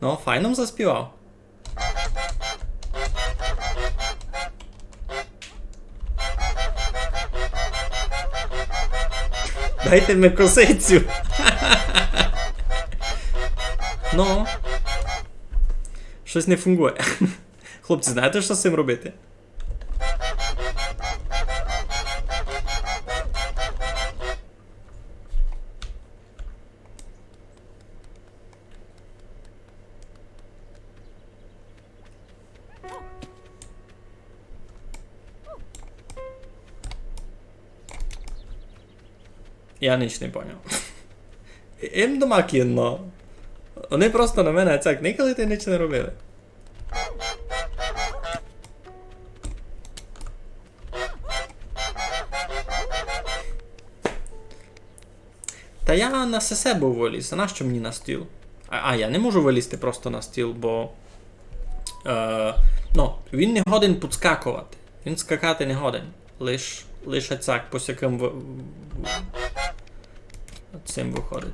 Ну, файно заспівав. Дайте мені косицю. Ну. Щось не фунгує. Хлопці, знаєте, що з цим робити? Я ніч не поняв. Їм дома кінно. Вони просто на мене цяк никали та ніч не робили. Та я на сесе був виліз, а нащо мені на стіл? Я не можу вилізти просто на стіл, бо... він не годен підскакувати. Він скакати не годен. Лише цак, по всяким цим виходить.